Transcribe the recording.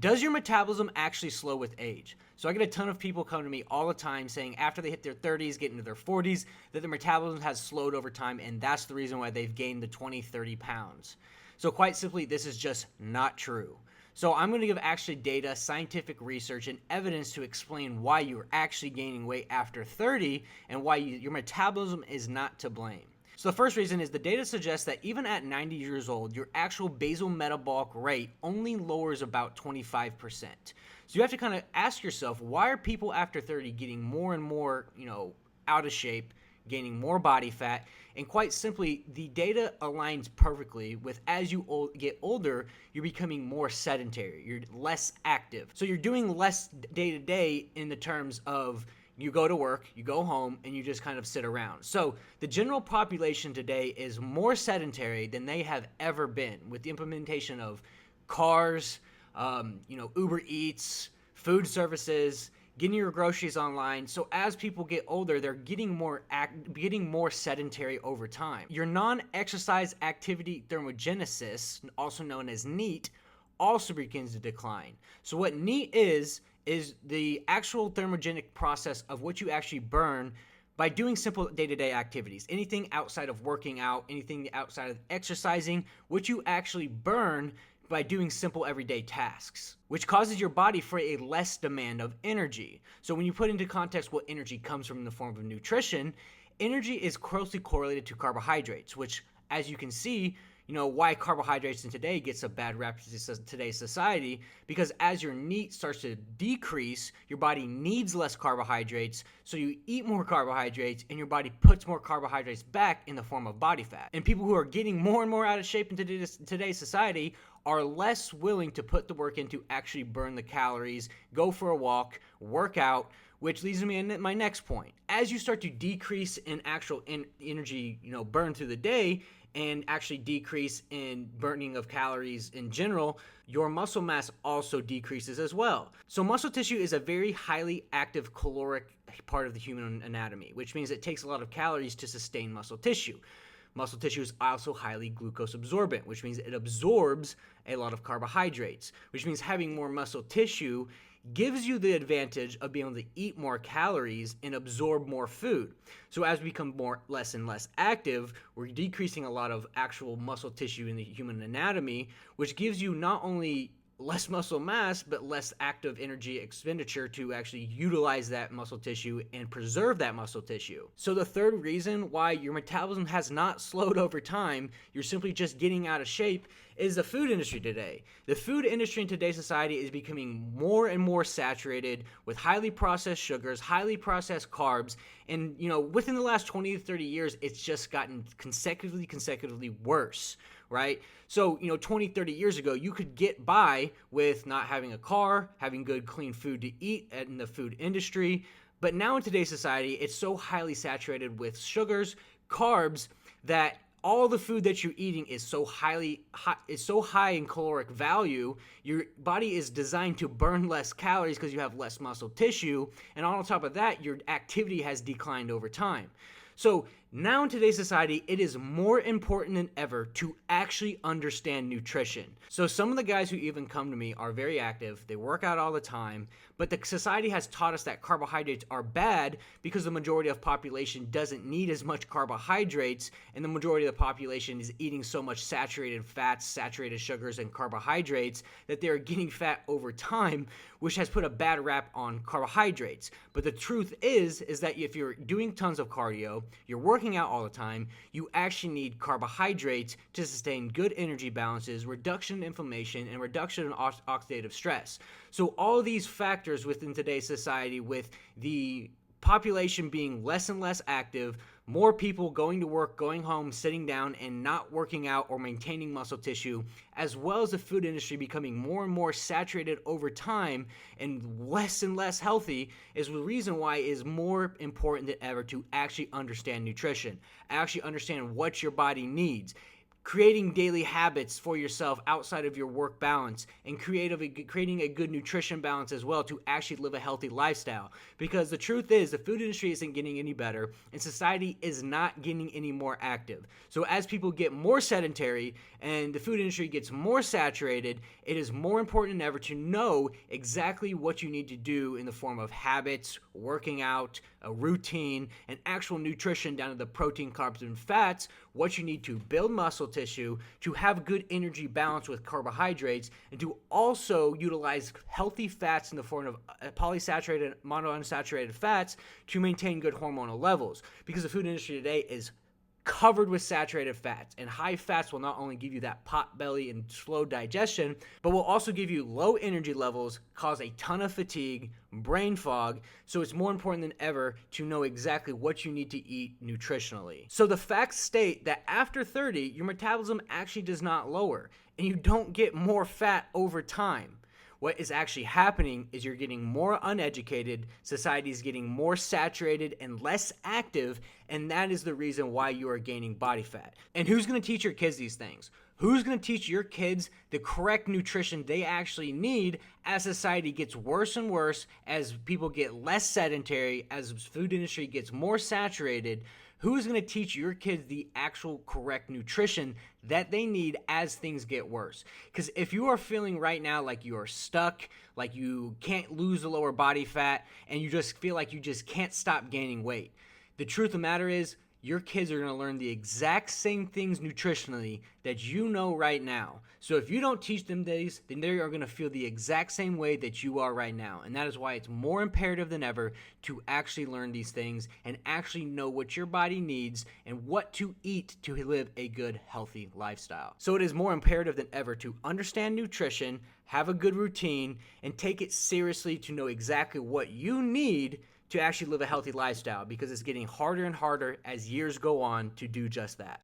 Does your metabolism actually slow with age? So I get a ton of people come to me all the time saying after they hit their 30s, get into their 40s, that their metabolism has slowed over time, and that's the reason why they've gained the 20, 30 pounds. So quite simply, this is just not true. So I'm going to give actually data, scientific research, and evidence to explain why you're actually gaining weight after 30 and why your metabolism is not to blame. So the first reason is the data suggests that even at 90 years old, your actual basal metabolic rate only lowers about 25%. So you have to kind of ask yourself, why are people after 30 getting more and more, out of shape, gaining more body fat? And quite simply, the data aligns perfectly with as you get older, you're becoming more sedentary, you're less active. So you're doing less day to day in the terms of you go to work, you go home, and you just kind of sit around. So the general population today is more sedentary than they have ever been with the implementation of cars, Uber Eats, food services, getting your groceries online. So as people get older, they're getting more sedentary over time. Your non-exercise activity thermogenesis, also known as NEAT, also begins to decline. So what NEAT is the actual thermogenic process of what you actually burn by doing simple day-to-day activities. Anything outside of working out, anything outside of exercising, what you actually burn by doing simple everyday tasks, which causes your body for a less demand of energy. So when you put into context what energy comes from in the form of nutrition, energy is closely correlated to carbohydrates, which, as you can see, why carbohydrates in today gets a bad rap in today's society, because as your NEAT starts to decrease, your body needs less carbohydrates, so you eat more carbohydrates and your body puts more carbohydrates back in the form of body fat. And people who are getting more and more out of shape in today's society are less willing to put the work in to actually burn the calories, go for a walk, work out, which leads me to my next point. As you start to decrease in actual energy, burn through the day, and actually decrease in burning of calories in general, your muscle mass also decreases as well. So muscle tissue is a very highly active caloric part of the human anatomy, which means it takes a lot of calories to sustain muscle tissue. Muscle tissue is also highly glucose absorbent, which means it absorbs a lot of carbohydrates, which means having more muscle tissue gives you the advantage of being able to eat more calories and absorb more food. So as we become less and less active, we're decreasing a lot of actual muscle tissue in the human anatomy, which gives you not only less muscle mass, but less active energy expenditure to actually utilize that muscle tissue and preserve that muscle tissue. So the third reason why your metabolism has not slowed over time, you're simply just getting out of shape, is the food industry today. The food industry in today's society is becoming more and more saturated with highly processed sugars, highly processed carbs, and within the last 20 to 30 years, it's just gotten consecutively worse, right? So, 20, 30 years ago, you could get by with not having a car, having good, clean food to eat in the food industry. But now in today's society, it's so highly saturated with sugars, carbs, that all the food that you're eating is so high in caloric value. Your body is designed to burn less calories because you have less muscle tissue. And on top of that, your activity has declined over time. So now in today's society, it is more important than ever to actually understand nutrition. So some of the guys who even come to me are very active. They work out all the time, but the society has taught us that carbohydrates are bad because the majority of population doesn't need as much carbohydrates, and the majority of the population is eating so much saturated fats, saturated sugars, and carbohydrates that they're getting fat over time, which has put a bad rap on carbohydrates. But the truth is that if you're doing tons of cardio, you're working out all the time, you actually need carbohydrates to sustain good energy balances, reduction in inflammation, and reduction in oxidative stress. So all these factors within today's society, with the population being less and less active, more people going to work, going home, sitting down, and not working out or maintaining muscle tissue, as well as the food industry becoming more and more saturated over time and less healthy, is the reason why it is more important than ever to actually understand nutrition, actually understand what your body needs. creating daily habits for yourself outside of your work balance, and creating a good nutrition balance as well to actually live a healthy lifestyle. Because the truth is, the food industry isn't getting any better and society is not getting any more active. So as people get more sedentary and the food industry gets more saturated, it is more important than ever to know exactly what you need to do in the form of habits, working out, a routine, and actual nutrition down to the protein, carbs, and fats, what you need to build muscle tissue, to have good energy balance with carbohydrates, and to also utilize healthy fats in the form of polysaturated, monounsaturated fats to maintain good hormonal levels. Because the food industry today is covered with saturated fats, and high fats will not only give you that pot belly and slow digestion, but will also give you low energy levels, cause a ton of fatigue, brain fog. So it's more important than ever to know exactly what you need to eat nutritionally. So the facts state that after 30, your metabolism actually does not lower, and you don't get more fat over time. What is actually happening is you're getting more uneducated, society is getting more saturated and less active, and that is the reason why you are gaining body fat. And who's going to teach your kids these things? Who's going to teach your kids the correct nutrition they actually need as society gets worse and worse, as people get less sedentary, as the food industry gets more saturated? Who's going to teach your kids the actual correct nutrition that they need as things get worse? Because if you are feeling right now like you are stuck, like you can't lose the lower body fat, and you just feel like you just can't stop gaining weight, the truth of the matter is your kids are going to learn the exact same things nutritionally that you know right now. So if you don't teach them these, then they are going to feel the exact same way that you are right now. And that is why it's more imperative than ever to actually learn these things and actually know what your body needs and what to eat to live a good, healthy lifestyle. So it is more imperative than ever to understand nutrition, have a good routine, and take it seriously to know exactly what you need to actually live a healthy lifestyle, because it's getting harder and harder as years go on to do just that.